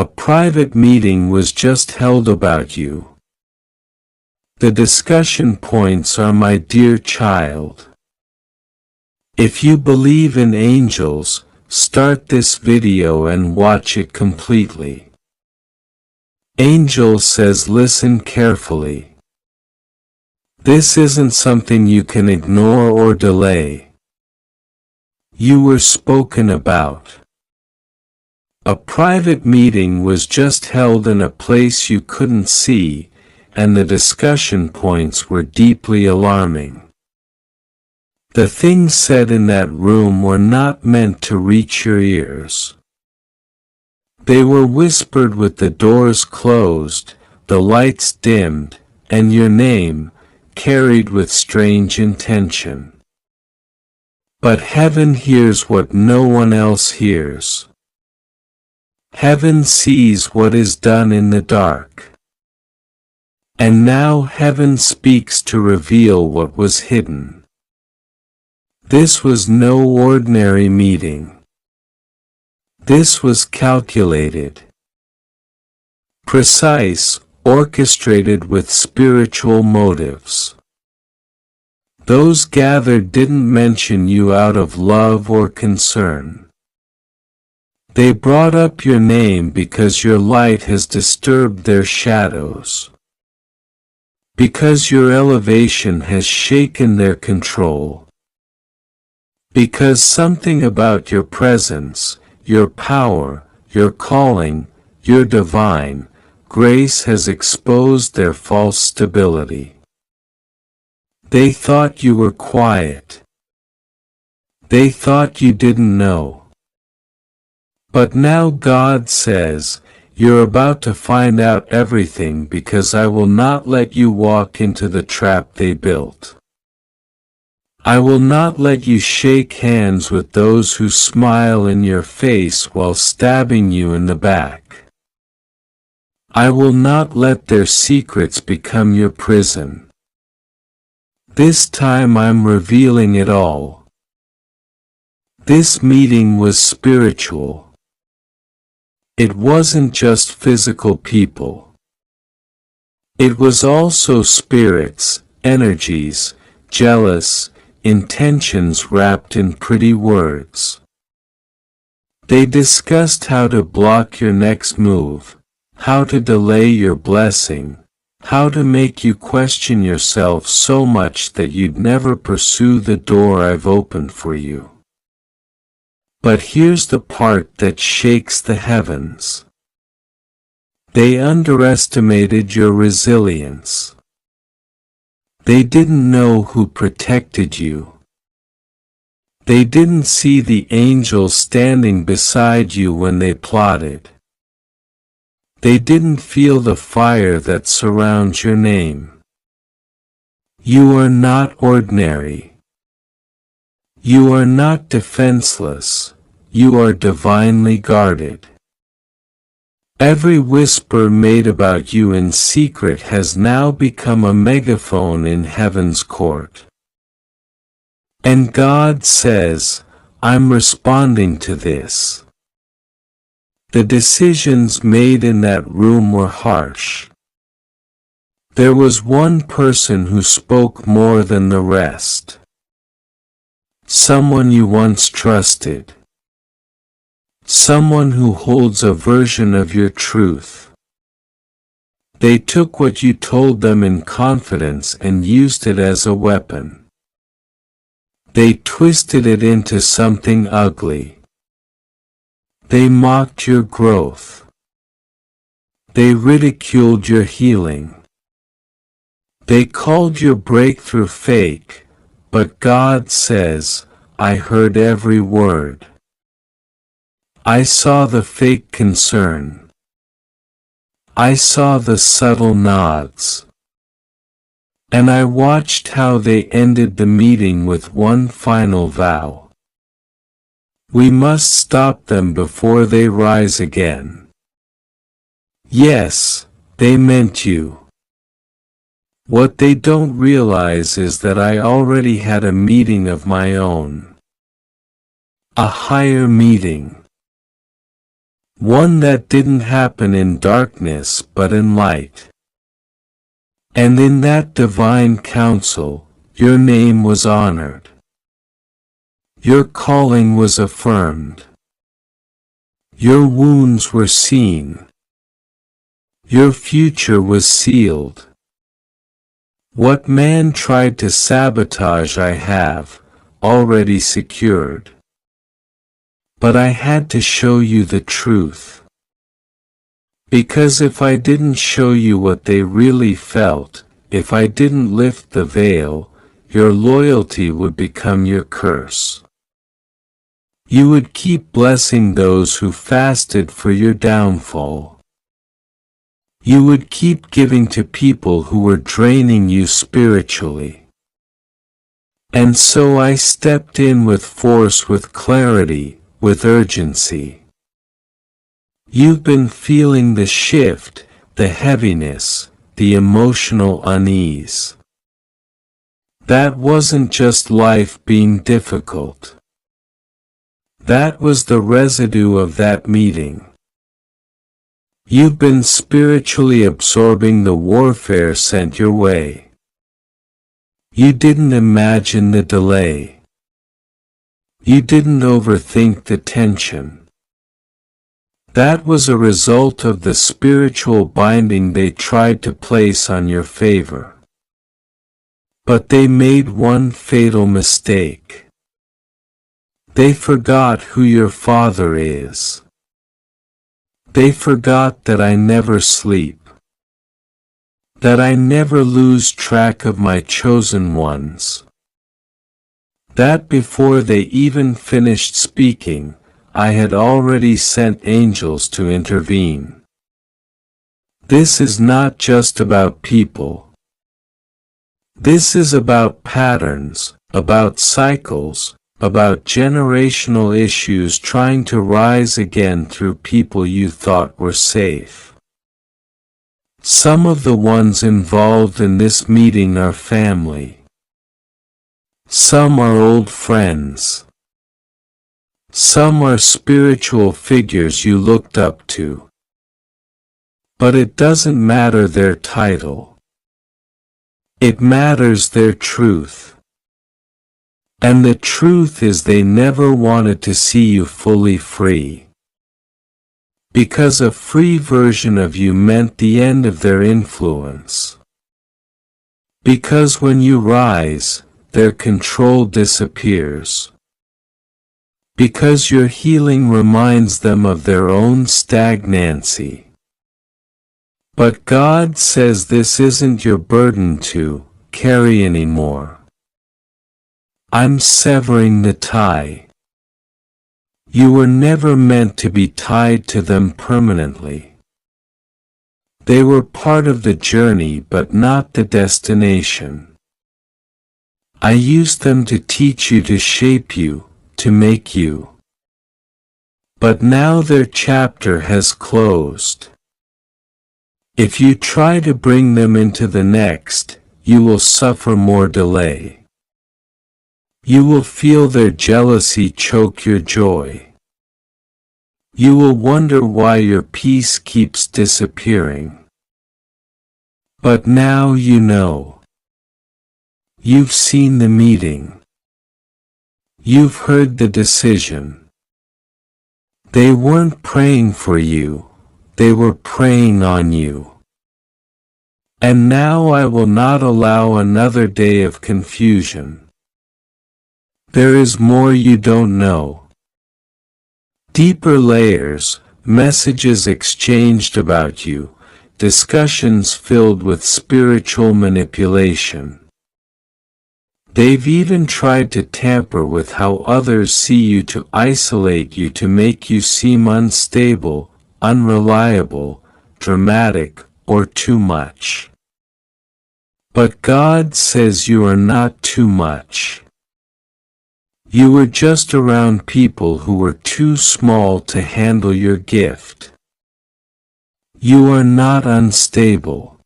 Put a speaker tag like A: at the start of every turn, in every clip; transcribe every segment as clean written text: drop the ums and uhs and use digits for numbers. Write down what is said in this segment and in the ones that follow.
A: A private meeting was just held about you. The discussion points are, my dear child. If you believe in angels, start this video and watch it completely. Angel says, listen carefully. This isn't something you can ignore or delay. You were spoken about. A private meeting was just held in a place you couldn't see, and the discussion points were deeply alarming. The things said in that room were not meant to reach your ears. They were whispered with the doors closed, the lights dimmed, and your name, carried with strange intention. But heaven hears what no one else hears. Heaven sees what is done in the dark. And now heaven speaks to reveal what was hidden. This was no ordinary meeting. This was calculated, precise, orchestrated with spiritual motives. Those gathered didn't mention you out of love or concern. They brought up your name because your light has disturbed their shadows. Because your elevation has shaken their control. Because something about your presence, your power, your calling, your divine grace has exposed their false stability. They thought you were quiet. They thought you didn't know. But now God says, you're about to find out everything because I will not let you walk into the trap they built. I will not let you shake hands with those who smile in your face while stabbing you in the back. I will not let their secrets become your prison. This time I'm revealing it all. This meeting was spiritual. It wasn't just physical people. It was also spirits, energies, jealous, intentions wrapped in pretty words. They discussed how to block your next move, how to delay your blessing, how to make you question yourself so much that you'd never pursue the door I've opened for you. But here's the part that shakes the heavens. They underestimated your resilience. They didn't know who protected you. They didn't see the angels standing beside you when they plotted. They didn't feel the fire that surrounds your name. You are not ordinary. You are not defenseless. You are divinely guarded. Every whisper made about you in secret has now become a megaphone in heaven's court. And God says, I'm responding to this. The decisions made in that room were harsh. There was one person who spoke more than the rest. Someone you once trusted. Someone who holds a version of your truth. They took what you told them in confidence and used it as a weapon. They twisted it into something ugly. They mocked your growth. They ridiculed your healing. They called your breakthrough fake, but God says, I heard every word. I saw the fake concern. I saw the subtle nods. And I watched how they ended the meeting with one final vow. We must stop them before they rise again. Yes, they meant you. What they don't realize is that I already had a meeting of my own. A higher meeting. one that didn't happen in darkness but in light. And in that divine council, your name was honored. Your calling was affirmed. Your wounds were seen. Your future was sealed. What man tried to sabotage I have already secured. But I had to show you the truth. Because if I didn't show you what they really felt, if I didn't lift the veil, your loyalty would become your curse. You would keep blessing those who fasted for your downfall. You would keep giving to people who were draining you spiritually. And so I stepped in with force, with clarity, with urgency. You've been feeling the shift, the heaviness, the emotional unease. That wasn't just life being difficult. That was the residue of that meeting. You've been spiritually absorbing the warfare sent your way. You didn't imagine the delay. You didn't overthink the tension. That was a result of the spiritual binding they tried to place on your favor. But they made one fatal mistake. They forgot who your Father is. They forgot that I never sleep. That I never lose track of my chosen ones. That before they even finished speaking, I had already sent angels to intervene. This is not just about people. This is about patterns, about cycles, about generational issues trying to rise again through people you thought were safe. Some of the ones involved in this meeting are family. Some are old friends. Some are spiritual figures you looked up to. But it doesn't matter their title. It matters their truth. And the truth is they never wanted to see you fully free. Because a free version of you meant the end of their influence. Because when you rise, their control disappears. Because your healing reminds them of their own stagnancy. But God says this isn't your burden to carry anymore. I'm severing the tie. You were never meant to be tied to them permanently. They were part of the journey but not the destination. I used them to teach you, to shape you, to make you. But now their chapter has closed. If you try to bring them into the next, you will suffer more delay. You will feel their jealousy choke your joy. You will wonder why your peace keeps disappearing. But now you know. You've seen the meeting. You've heard the decision. They weren't praying for you, they were praying on you. And now I will not allow another day of confusion. There is more you don't know. Deeper layers, messages exchanged about you, discussions filled with spiritual manipulation. They've even tried to tamper with how others see you, to isolate you, to make you seem unstable, unreliable, dramatic, or too much. But God says you are not too much. You were just around people who were too small to handle your gift. You are not unstable.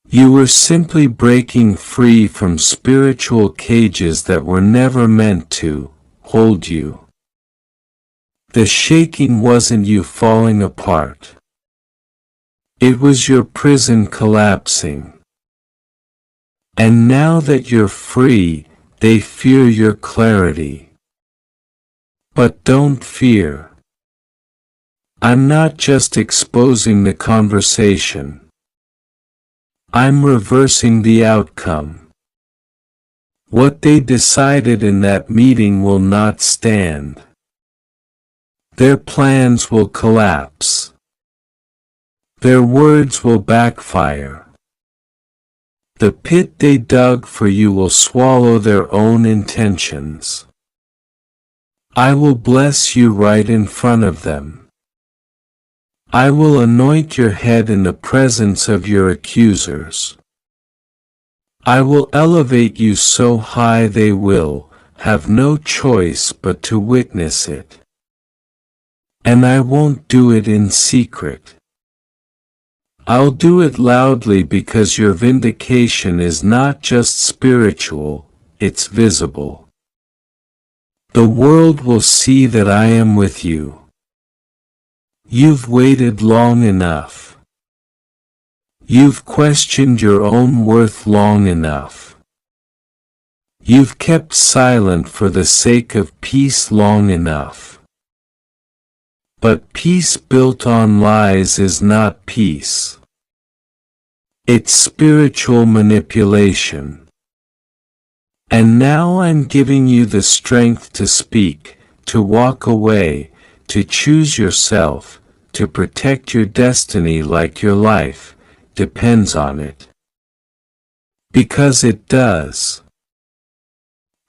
A: You were simply breaking free from spiritual cages that were never meant to hold you. The shaking wasn't you falling apart. It was your prison collapsing. And now that you're free, they fear your clarity. But don't fear. I'm not just exposing the conversation. I'm reversing the outcome. What they decided in that meeting will not stand. Their plans will collapse. Their words will backfire. The pit they dug for you will swallow their own intentions. I will bless you right in front of them. I will anoint your head in the presence of your accusers. I will elevate you so high they will have no choice but to witness it. And I won't do it in secret. I'll do it loudly because your vindication is not just spiritual, it's visible. The world will see that I am with you. You've waited long enough. You've questioned your own worth long enough. You've kept silent for the sake of peace long enough. But peace built on lies is not peace. It's spiritual manipulation. And now I'm giving you the strength to speak, to walk away, to choose yourself, to protect your destiny like your life depends on it. Because it does.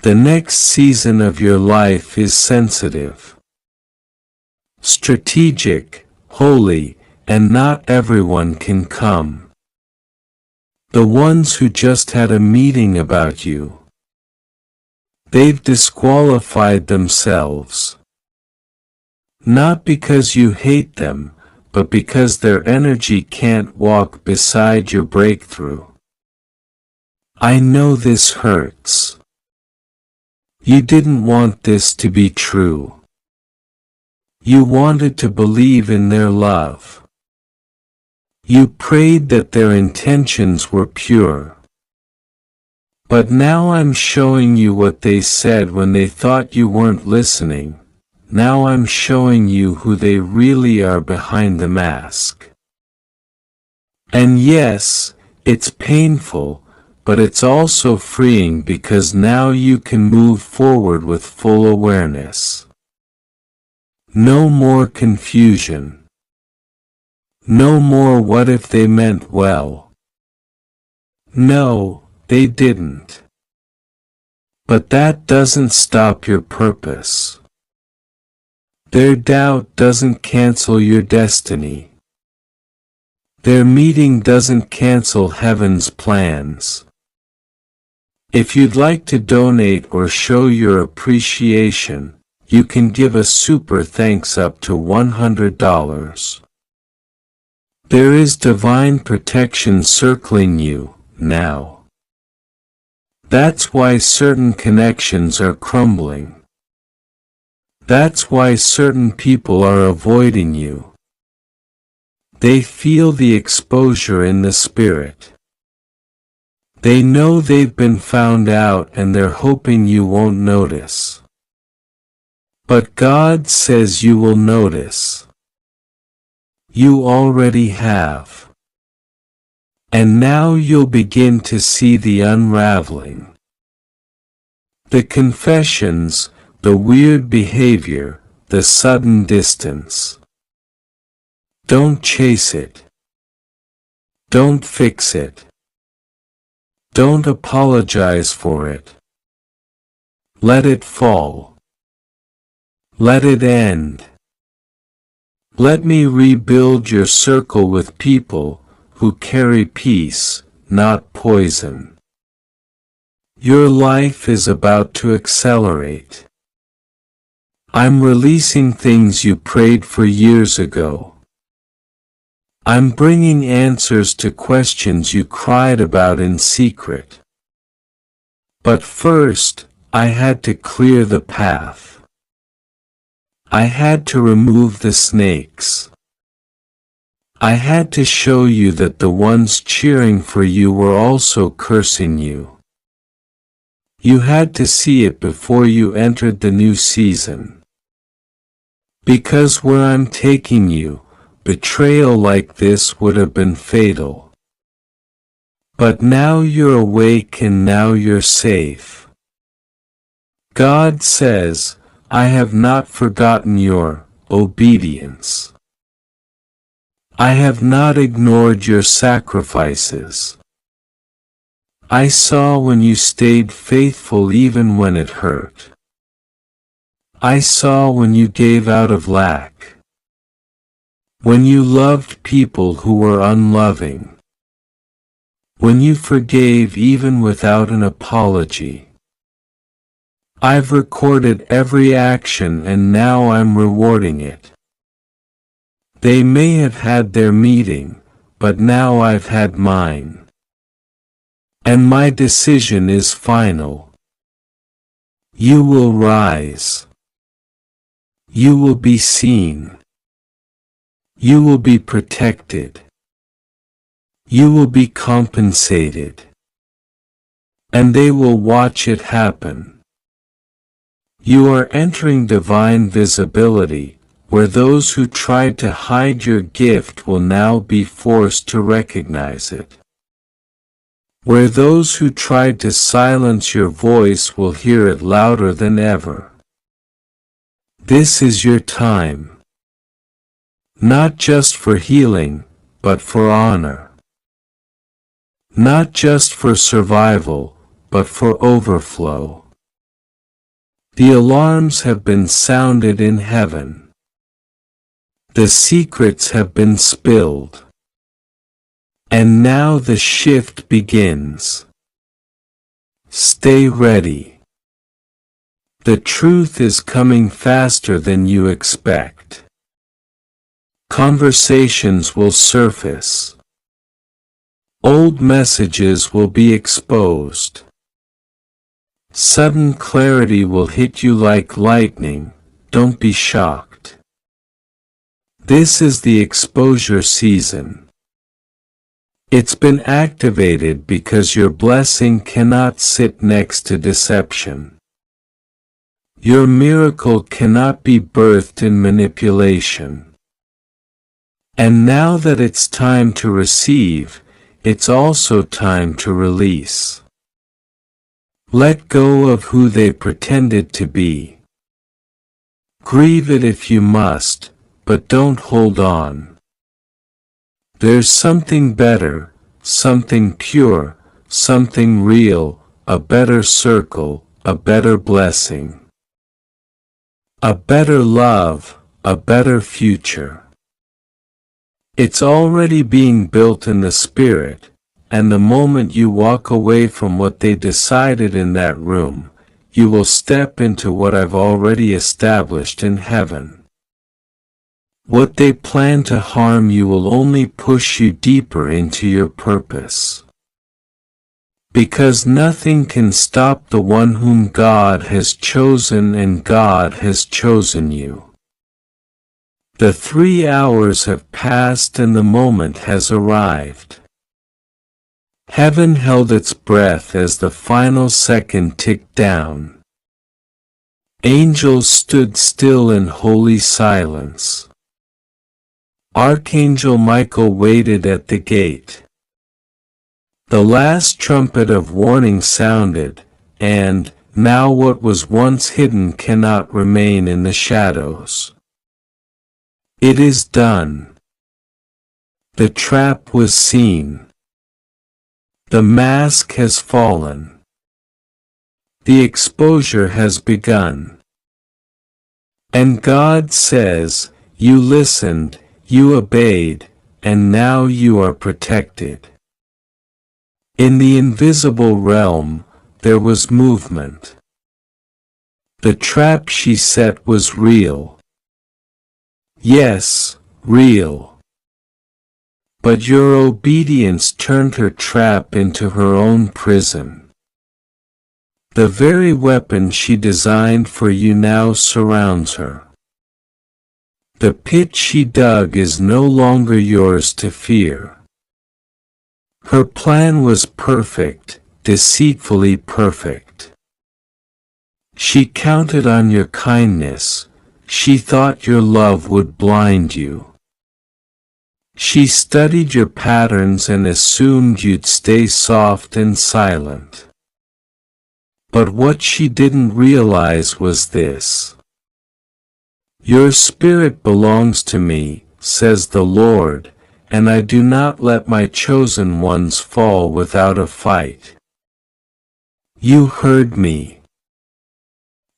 A: The next season of your life is sensitive, strategic, holy, and not everyone can come. The ones who just had a meeting about you. They've disqualified themselves. Not because you hate them, but because their energy can't walk beside your breakthrough. I know this hurts. You didn't want this to be true. You wanted to believe in their love. You prayed that their intentions were pure. But now I'm showing you what they said when they thought you weren't listening. Now I'm showing you who they really are behind the mask. And yes, it's painful, but it's also freeing because now you can move forward with full awareness. No more confusion. No more what if they meant well. No, they didn't. But that doesn't stop your purpose. Their doubt doesn't cancel your destiny. Their meeting doesn't cancel heaven's plans. If you'd like to donate or show your appreciation, you can give a super thanks up to $100. There is divine protection circling you, now. That's why certain connections are crumbling. That's why certain people are avoiding you. They feel the exposure in the spirit. They know they've been found out and they're hoping you won't notice. But God says you will notice. You already have. And now you'll begin to see the unraveling. The confessions, the weird behavior, the sudden distance. Don't chase it. Don't fix it. Don't apologize for it. Let it fall. Let it end. Let me rebuild your circle with people who carry peace, not poison. Your life is about to accelerate. I'm releasing things you prayed for years ago. I'm bringing answers to questions you cried about in secret. But first, I had to clear the path. I had to remove the snakes. I had to show you that the ones cheering for you were also cursing you. You had to see it before you entered the new season. Because where I'm taking you, betrayal like this would have been fatal. But now you're awake and now you're safe. God says, I have not forgotten your obedience. I have not ignored your sacrifices. I saw when you stayed faithful even when it hurt. I saw when you gave out of lack. When you loved people who were unloving. When you forgave even without an apology. I've recorded every action and now I'm rewarding it. They may have had their meeting, but now I've had mine. And my decision is final. You will rise. You will be seen. You will be protected. You will be compensated. And they will watch it happen. You are entering divine visibility, where those who tried to hide your gift will now be forced to recognize it. Where those who tried to silence your voice will hear it louder than ever. This is your time. Not just for healing, but for honor. Not just for survival, but for overflow. The alarms have been sounded in heaven. The secrets have been spilled. And now the shift begins. Stay ready. The truth is coming faster than you expect. Conversations will surface. Old messages will be exposed. Sudden clarity will hit you like lightning. Don't be shocked. This is the exposure season. It's been activated because your blessing cannot sit next to deception. Your miracle cannot be birthed in manipulation. And now that it's time to receive, it's also time to release. Let go of who they pretended to be. Grieve it if you must, but don't hold on. There's something better, something pure, something real, a better circle, a better blessing. A better love, a better future. It's already being built in the spirit, and the moment you walk away from what they decided in that room, you will step into what I've already established in heaven. What they plan to harm you will only push you deeper into your purpose. Because nothing can stop the one whom God has chosen, and God has chosen you. The 3 hours have passed and the moment has arrived. Heaven held its breath as the final second ticked down. Angels stood still in holy silence. Archangel Michael waited at the gate. The last trumpet of warning sounded, and now what was once hidden cannot remain in the shadows. It is done. The trap was seen. The mask has fallen. The exposure has begun. And God says, you listened, you obeyed, and now you are protected. In the invisible realm, there was movement. The trap she set was real. Yes, real. But your obedience turned her trap into her own prison. The very weapon she designed for you now surrounds her. The pit she dug is no longer yours to fear. Her plan was perfect, deceitfully perfect. She counted on your kindness, she thought your love would blind you. She studied your patterns and assumed you'd stay soft and silent. But what she didn't realize was this. Your spirit belongs to me, says the Lord, and I do not let my chosen ones fall without a fight. You heard me.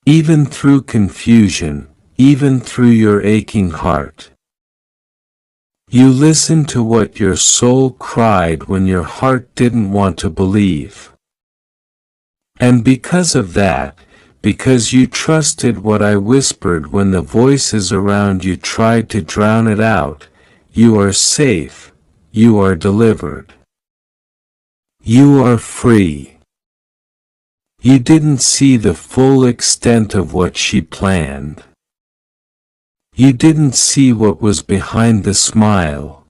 A: Even through confusion, even through your aching heart. You listened to what your soul cried when your heart didn't want to believe. And because of that, because you trusted what I whispered when the voices around you tried to drown it out, you are safe, you are delivered. You are free. You didn't see the full extent of what she planned. You didn't see what was behind the smile.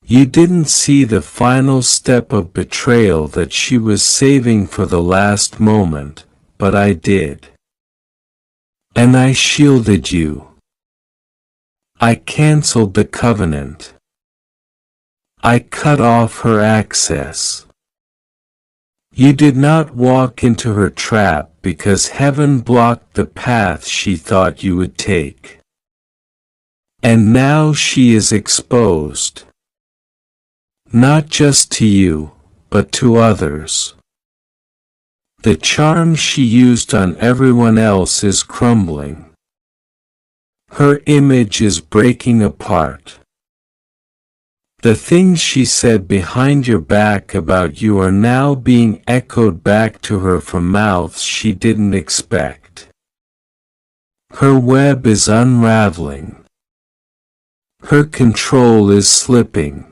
A: You didn't see the final step of betrayal that she was saving for the last moment, but I did. And I shielded you. I canceled the covenant. I cut off her access. You did not walk into her trap because heaven blocked the path she thought you would take. And now she is exposed. Not just to you, but to others. The charm she used on everyone else is crumbling. Her image is breaking apart. The things she said behind your back about you are now being echoed back to her from mouths she didn't expect. Her web is unraveling. Her control is slipping.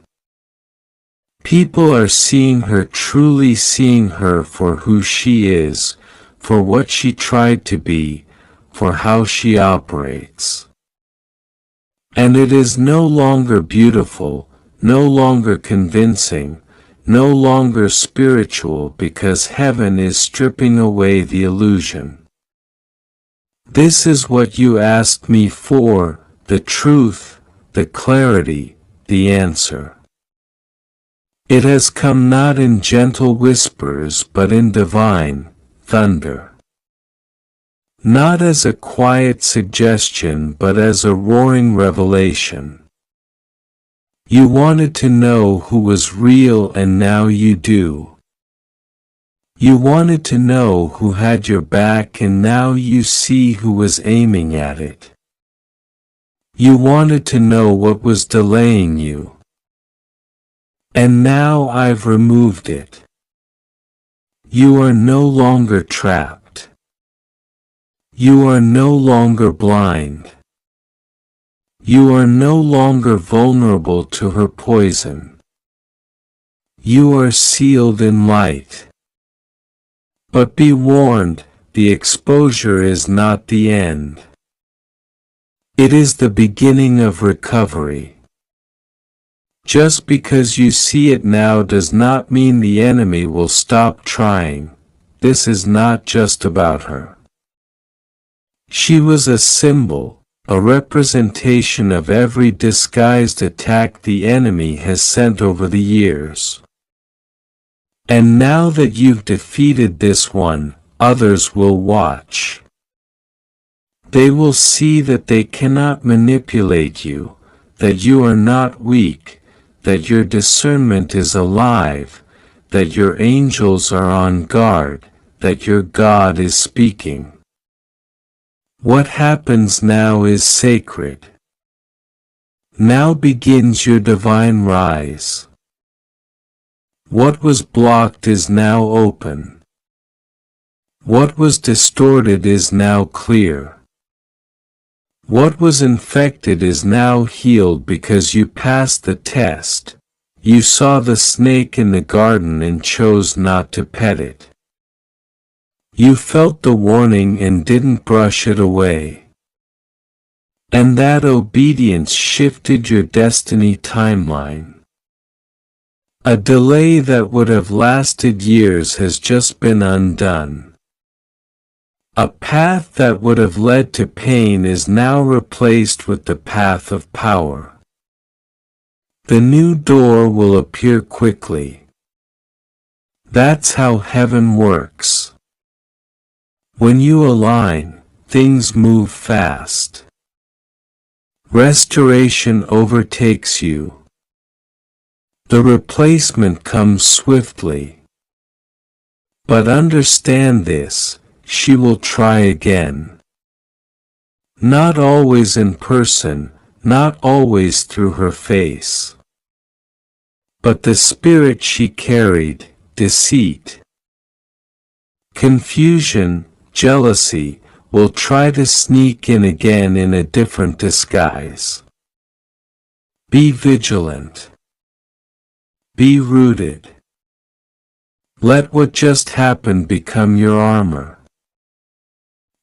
A: People are seeing her, truly seeing her for who she is, for what she tried to be, for how she operates. And it is no longer beautiful, no longer convincing, no longer spiritual, because heaven is stripping away the illusion. This is what you asked me for, the truth, the clarity, the answer. It has come not in gentle whispers but in divine thunder. Not as a quiet suggestion but as a roaring revelation. You wanted to know who was real and now you do. You wanted to know who had your back and now you see who was aiming at it. You wanted to know what was delaying you. And now I've removed it. You are no longer trapped. You are no longer blind. You are no longer vulnerable to her poison. You are sealed in light. But be warned, the exposure is not the end. It is the beginning of recovery. Just because you see it now does not mean the enemy will stop trying. This is not just about her. She was a symbol, a representation of every disguised attack the enemy has sent over the years. And now that you've defeated this one, others will watch. They will see that they cannot manipulate you, that you are not weak, that your discernment is alive, that your angels are on guard, that your God is speaking. What happens now is sacred. Now begins your divine rise. What was blocked is now open. What was distorted is now clear. What was infected is now healed because you passed the test. You saw the snake in the garden and chose not to pet it. You felt the warning and didn't brush it away. And that obedience shifted your destiny timeline. A delay that would have lasted years has just been undone. A path that would have led to pain is now replaced with the path of power. The new door will appear quickly. That's how heaven works. When you align, things move fast. Restoration overtakes you. The replacement comes swiftly. But understand this, she will try again. Not always in person, not always through her face. But the spirit she carried, deceit, confusion, jealousy, will try to sneak in again in a different disguise. Be vigilant. Be rooted. Let what just happened become your armor.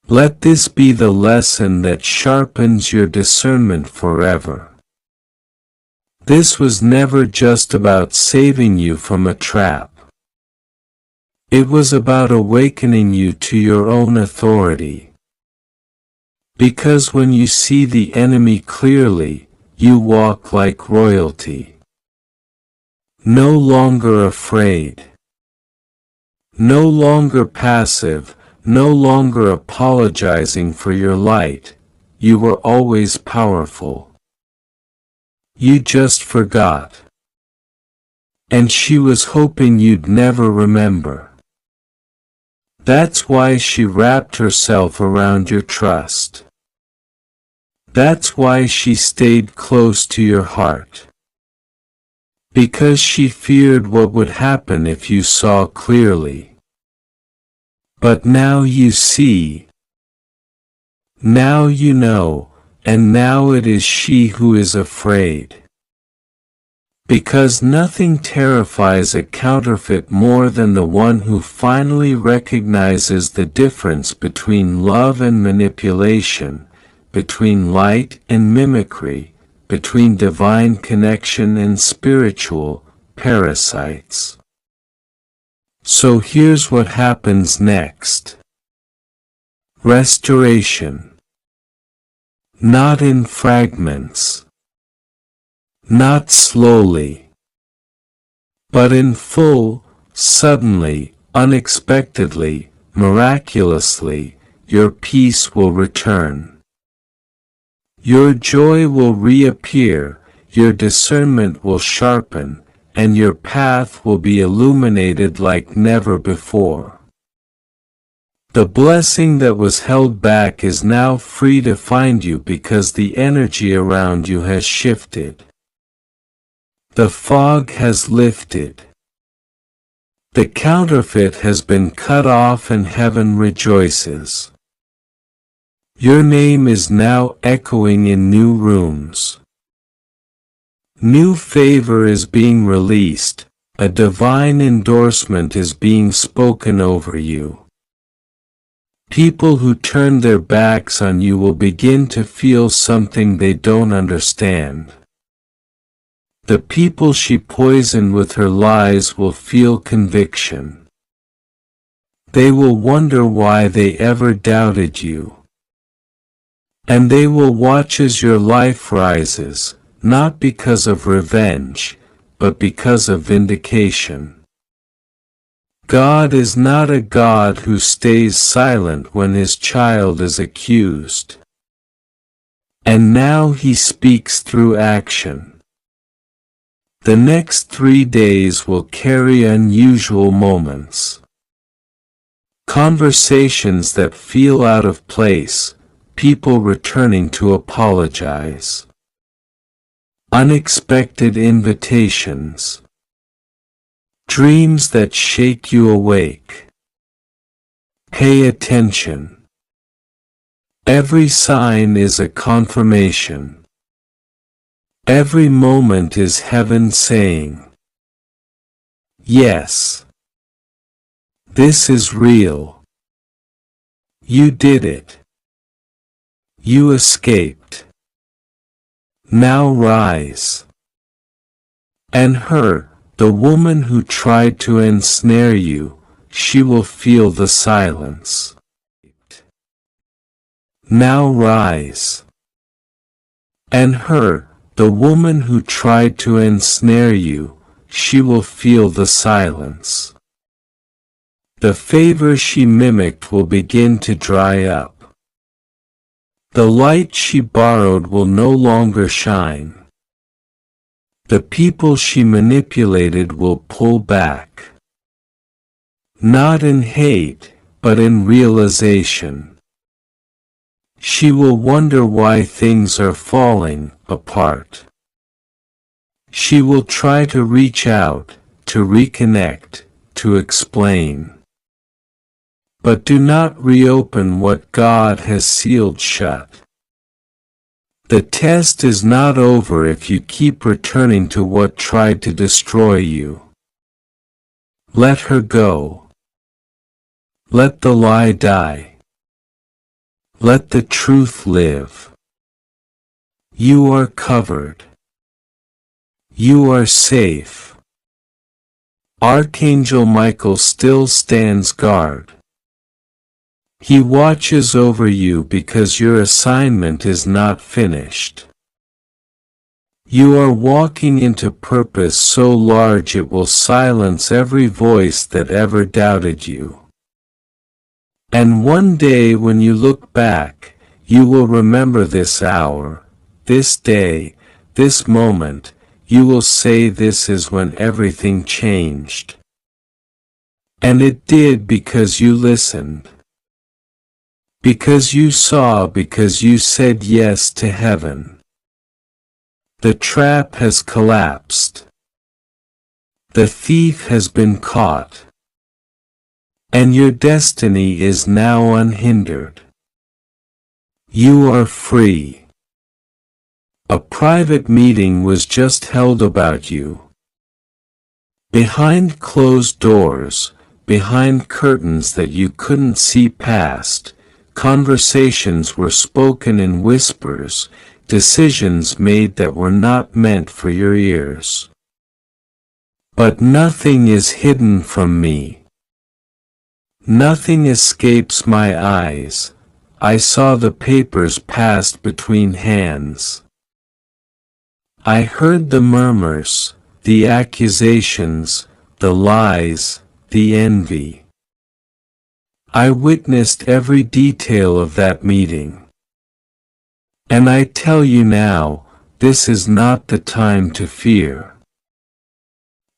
A: Let this be the lesson that sharpens your discernment forever. This was never just about saving you from a trap. It was about awakening you to your own authority. Because when you see the enemy clearly, you walk like royalty. No longer afraid. No longer passive, no longer apologizing for your light. You were always powerful. You just forgot. And she was hoping you'd never remember. That's why she wrapped herself around your trust. That's why she stayed close to your heart. Because she feared what would happen if you saw clearly. But now you see. Now you know, and now it is she who is afraid. Because nothing terrifies a counterfeit more than the one who finally recognizes the difference between love and manipulation, between light and mimicry, between divine connection and spiritual parasites. So here's what happens next. Restoration. Not in fragments. Not slowly. But in full, suddenly, unexpectedly, miraculously, your peace will return. Your joy will reappear, your discernment will sharpen, and your path will be illuminated like never before. The blessing that was held back is now free to find you because the energy around you has shifted. The fog has lifted. The counterfeit has been cut off and heaven rejoices. Your name is now echoing in new rooms. New favor is being released, a divine endorsement is being spoken over you. People who turn their backs on you will begin to feel something they don't understand. The people she poisoned with her lies will feel conviction. They will wonder why they ever doubted you. And they will watch as your life rises, not because of revenge, but because of vindication. God is not a God who stays silent when his child is accused. And now he speaks through action. The next 3 days will carry unusual moments. Conversations that feel out of place, people returning to apologize. Unexpected invitations. Dreams that shake you awake. Pay attention. Every sign is a confirmation. Every moment is heaven saying, yes. This is real. You did it. You escaped. Now rise. And her, the woman who tried to ensnare you, she will feel the silence. Now rise. And her, the woman who tried to ensnare you, she will feel the silence. The favor she mimicked will begin to dry up. The light she borrowed will no longer shine. The people she manipulated will pull back. Not in hate, but in realization. She will wonder why things are falling apart. She will try to reach out, to reconnect, to explain. But do not reopen what God has sealed shut. The test is not over if you keep returning to what tried to destroy you. Let her go. Let the lie die. Let the truth live. You are covered. You are safe. Archangel Michael still stands guard. He watches over you because your assignment is not finished. You are walking into purpose so large it will silence every voice that ever doubted you. And one day when you look back, you will remember this hour, this day, this moment. You will say this is when everything changed. And it did because you listened. Because you saw, because you said yes to heaven. The trap has collapsed. The thief has been caught. And your destiny is now unhindered. You are free. A private meeting was just held about you. Behind closed doors, behind curtains that you couldn't see past, conversations were spoken in whispers, decisions made that were not meant for your ears. But nothing is hidden from me. Nothing escapes my eyes. I saw the papers passed between hands. I heard the murmurs, the accusations, the lies, the envy. I witnessed every detail of that meeting. And I tell you now, this is not the time to fear.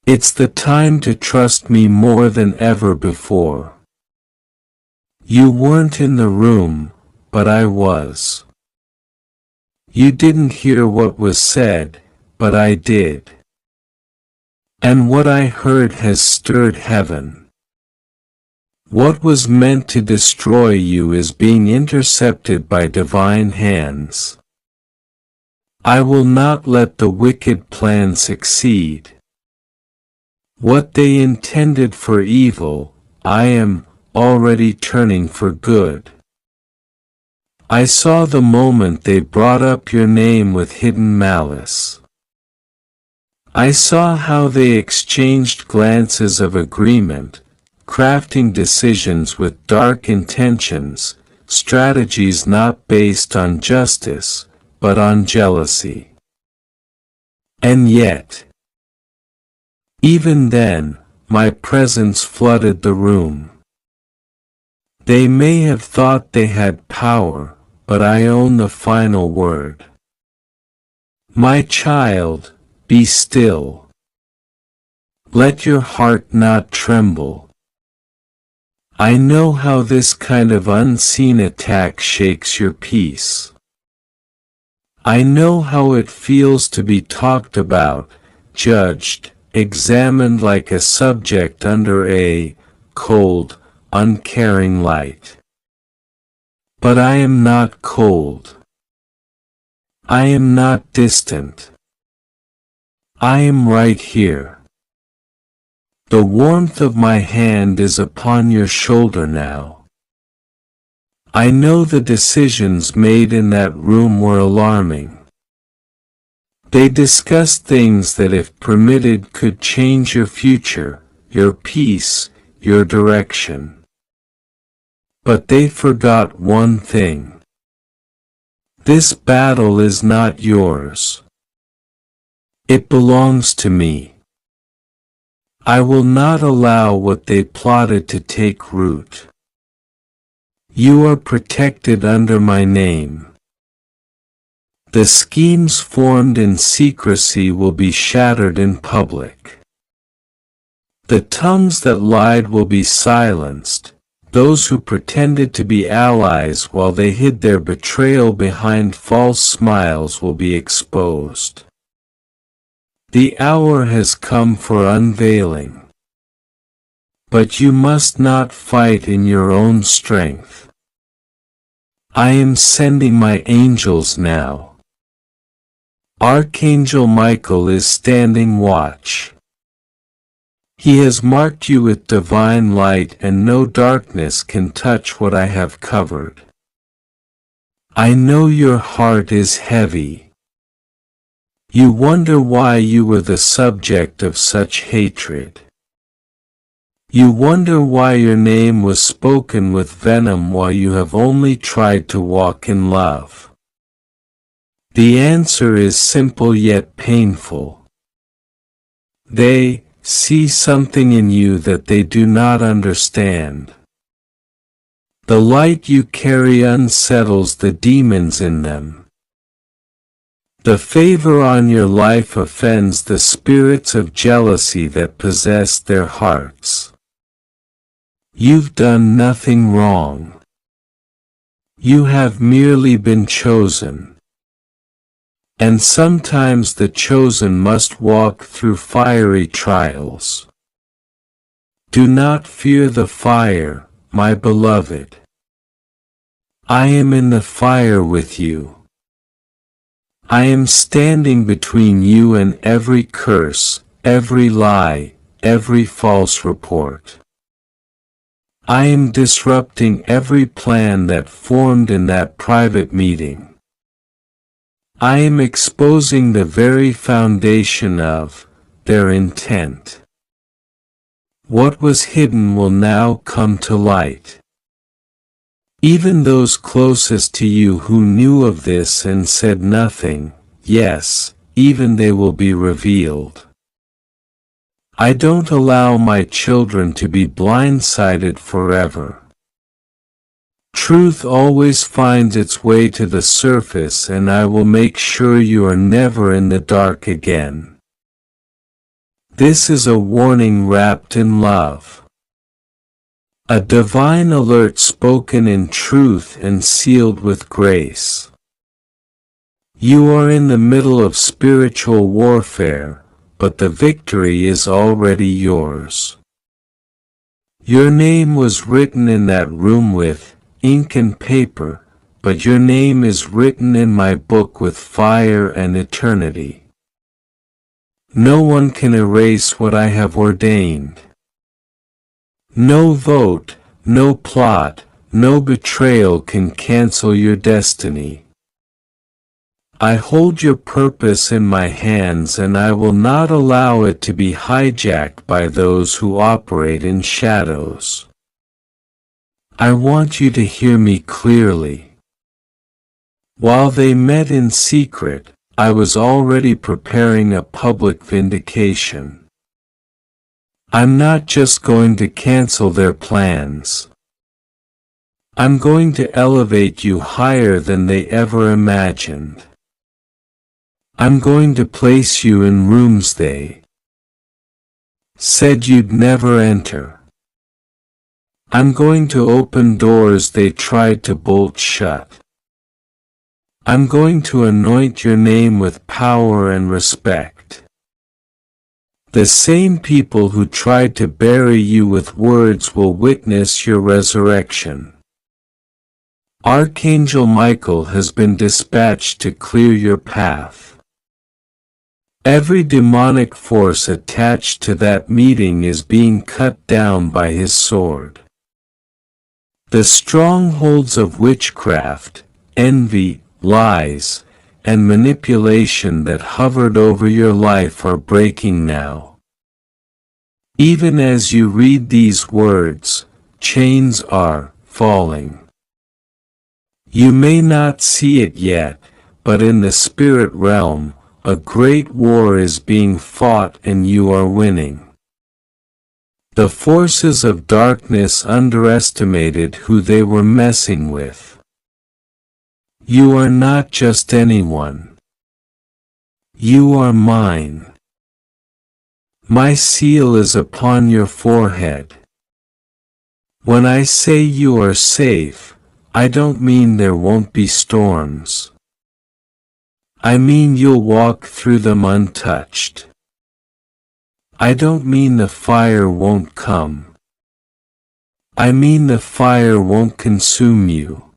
A: It's the time to trust me more than ever before. You weren't in the room, but I was. You didn't hear what was said, but I did. And what I heard has stirred heaven. What was meant to destroy you is being intercepted by divine hands. I will not let the wicked plan succeed. What they intended for evil, I am already turning for good. I saw the moment they brought up your name with hidden malice. I saw how they exchanged glances of agreement, crafting decisions with dark intentions, strategies not based on justice, but on jealousy. And yet, even then, my presence flooded the room. They may have thought they had power, but I own the final word. My child, be still. Let your heart not tremble. I know how this kind of unseen attack shakes your peace. I know how it feels to be talked about, judged, examined like a subject under a cold, uncaring light. But I am not cold. I am not distant. I am right here. The warmth of my hand is upon your shoulder now. I know the decisions made in that room were alarming. They discuss things that if permitted could change your future, your peace, your direction. But they forgot one thing. This battle is not yours. It belongs to me. I will not allow what they plotted to take root. You are protected under my name. The schemes formed in secrecy will be shattered in public. The tongues that lied will be silenced. Those who pretended to be allies while they hid their betrayal behind false smiles will be exposed. The hour has come for unveiling. But you must not fight in your own strength. I am sending my angels now. Archangel Michael is standing watch. He has marked you with divine light, and no darkness can touch what I have covered. I know your heart is heavy. You wonder why you were the subject of such hatred. You wonder why your name was spoken with venom while you have only tried to walk in love. The answer is simple yet painful. They see something in you that they do not understand. The light you carry unsettles the demons in them. The favor on your life offends the spirits of jealousy that possess their hearts. You've done nothing wrong. You have merely been chosen. And sometimes the chosen must walk through fiery trials. Do not fear the fire, my beloved. I am in the fire with you. I am standing between you and every curse, every lie, every false report. I am disrupting every plan that formed in that private meeting. I am exposing the very foundation of their intent. What was hidden will now come to light. Even those closest to you who knew of this and said nothing, yes, even they will be revealed. I don't allow my children to be blindsided forever. Truth always finds its way to the surface, and I will make sure you are never in the dark again. This is a warning wrapped in love. A divine alert spoken in truth and sealed with grace. You are in the middle of spiritual warfare, but the victory is already yours. Your name was written in that room with ink and paper, but your name is written in my book with fire and eternity. No one can erase what I have ordained. No vote, no plot, no betrayal can cancel your destiny. I hold your purpose in my hands, and I will not allow it to be hijacked by those who operate in shadows. I want you to hear me clearly. While they met in secret, I was already preparing a public vindication. I'm not just going to cancel their plans. I'm going to elevate you higher than they ever imagined. I'm going to place you in rooms they said you'd never enter. I'm going to open doors they tried to bolt shut. I'm going to anoint your name with power and respect. The same people who tried to bury you with words will witness your resurrection. Archangel Michael has been dispatched to clear your path. Every demonic force attached to that meeting is being cut down by his sword. The strongholds of witchcraft, envy, lies, and manipulation that hovered over your life are breaking now. Even as you read these words, chains are falling. You may not see it yet, but in the spirit realm, a great war is being fought and you are winning. The forces of darkness underestimated who they were messing with. You are not just anyone. You are mine. My seal is upon your forehead. When I say you are safe, I don't mean there won't be storms. I mean you'll walk through them untouched. I don't mean the fire won't come. I mean the fire won't consume you.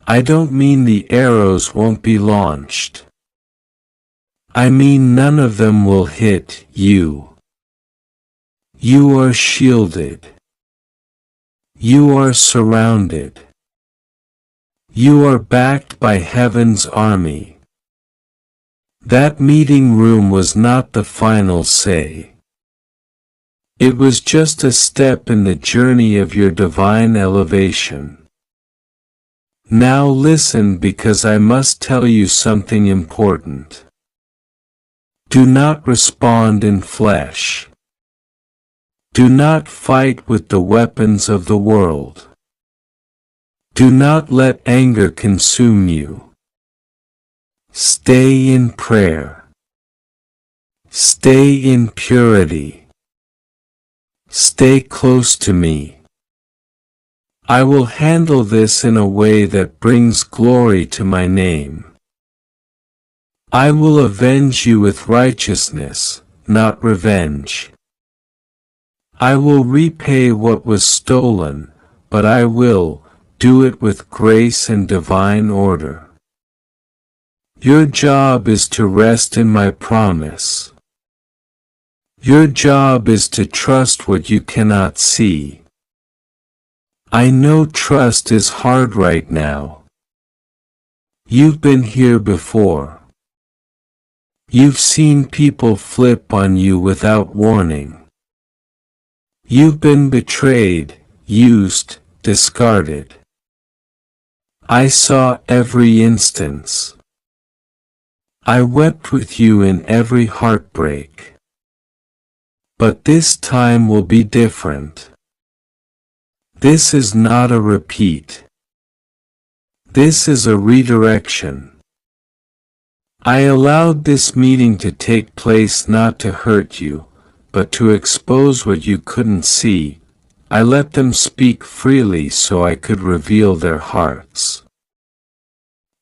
A: I don't mean the arrows won't be launched. I mean none of them will hit you. You are shielded. You are surrounded. You are backed by heaven's army. That meeting room was not the final say. It was just a step in the journey of your divine elevation. Now listen, because I must tell you something important. Do not respond in flesh. Do not fight with the weapons of the world. Do not let anger consume you. Stay in prayer. Stay in purity. Stay close to me. I will handle this in a way that brings glory to my name. I will avenge you with righteousness, not revenge. I will repay what was stolen, but I will do it with grace and divine order. Your job is to rest in my promise. Your job is to trust what you cannot see. I know trust is hard right now. You've been here before. You've seen people flip on you without warning. You've been betrayed, used, discarded. I saw every instance. I wept with you in every heartbreak. But this time will be different. This is not a repeat. This is a redirection. I allowed this meeting to take place not to hurt you, but to expose what you couldn't see. I let them speak freely so I could reveal their hearts.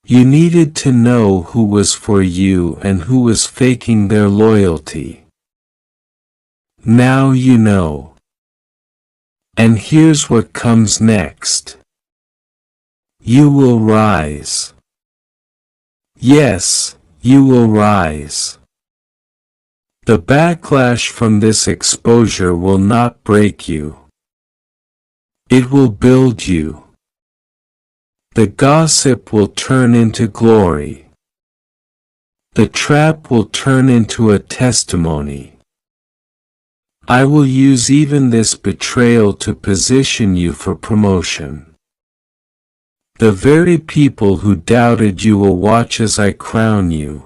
A: You needed to know who was for you and who was faking their loyalty. Now you know. And here's what comes next. You will rise. Yes, you will rise. The backlash from this exposure will not break you. It will build you. The gossip will turn into glory. The trap will turn into a testimony. I will use even this betrayal to position you for promotion. The very people who doubted you will watch as I crown you.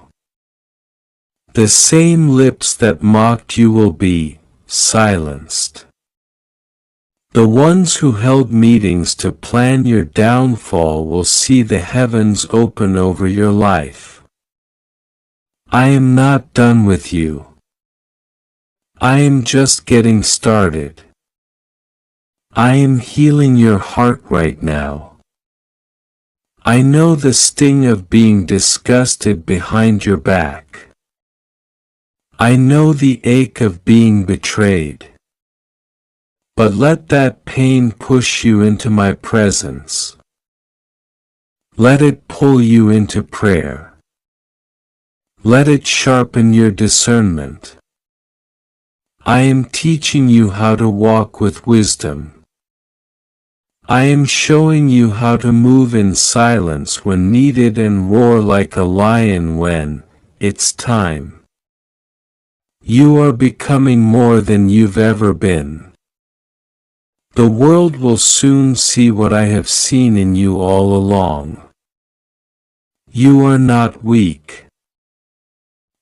A: The same lips that mocked you will be silenced. The ones who held meetings to plan your downfall will see the heavens open over your life. I am not done with you. I am just getting started. I am healing your heart right now. I know the sting of being disgusted behind your back. I know the ache of being betrayed. But let that pain push you into my presence. Let it pull you into prayer. Let it sharpen your discernment. I am teaching you how to walk with wisdom. I am showing you how to move in silence when needed and roar like a lion when it's time. You are becoming more than you've ever been. The world will soon see what I have seen in you all along. You are not weak.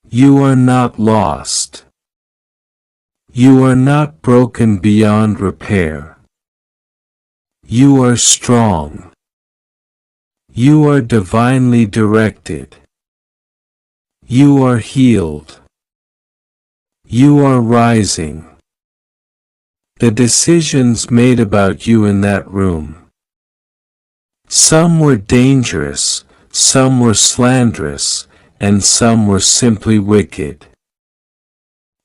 A: You are not lost. You are not broken beyond repair. You are strong. You are divinely directed. You are healed. You are rising. The decisions made about you in that room. Some were dangerous, some were slanderous, and some were simply wicked.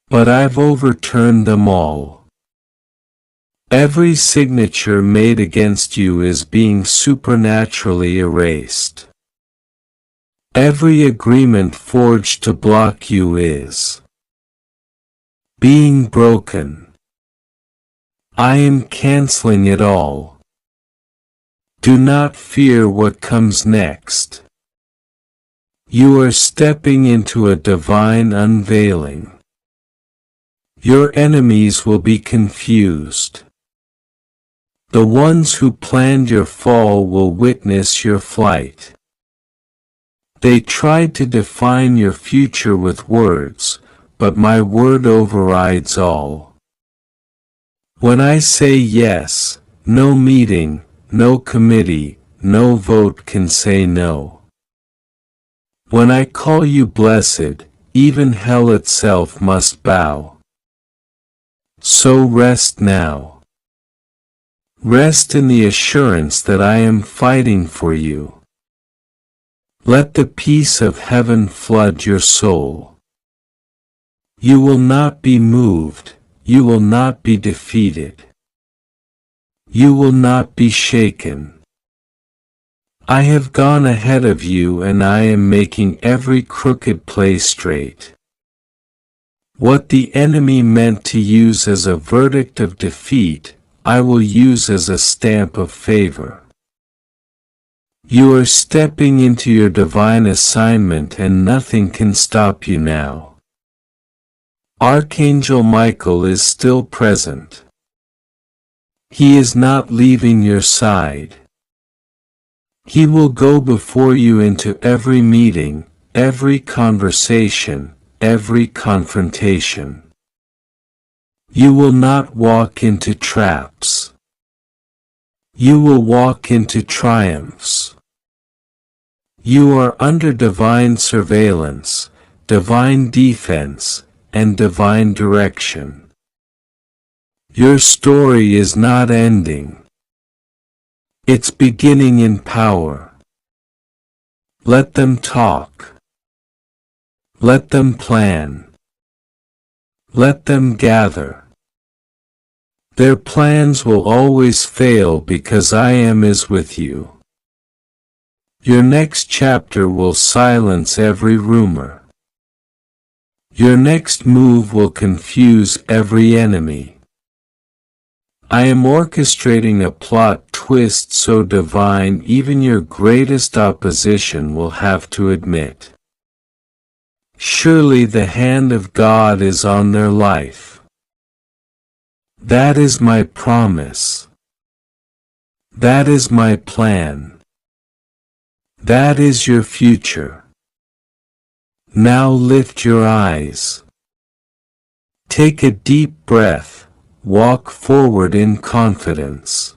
A: But I've overturned them all. Every signature made against you is being supernaturally erased. Every agreement forged to block you is being broken. I am canceling it all. Do not fear what comes next. You are stepping into a divine unveiling. Your enemies will be confused. The ones who planned your fall will witness your flight. They tried to define your future with words, but my word overrides all. When I say yes, no meeting, no committee, no vote can say no. When I call you blessed, even hell itself must bow. So rest now. Rest in the assurance that I am fighting for you. Let the peace of heaven flood your soul. You will not be moved. You will not be defeated. You will not be shaken. I have gone ahead of you and I am making every crooked place straight. What the enemy meant to use as a verdict of defeat, I will use as a stamp of favor. You are stepping into your divine assignment and nothing can stop you now. Archangel Michael is still present. He is not leaving your side. He will go before you into every meeting, every conversation, every confrontation. You will not walk into traps. You will walk into triumphs. You are under divine surveillance, divine defense, and divine direction. Your story is not ending. It's beginning in power. Let them talk. Let them plan. Let them gather. Their plans will always fail because I is with you. Your next chapter will silence every rumor. Your next move will confuse every enemy. I am orchestrating a plot twist so divine even your greatest opposition will have to admit. Surely the hand of God is on their life. That is my promise. That is my plan. That is your future. Now lift your eyes. Take a deep breath, walk forward in confidence.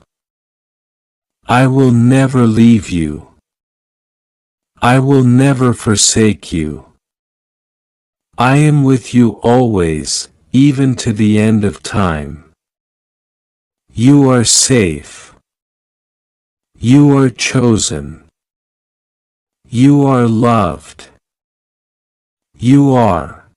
A: I will never leave you. I will never forsake you. I am with you always, even to the end of time. You are safe. You are chosen. You are loved. You are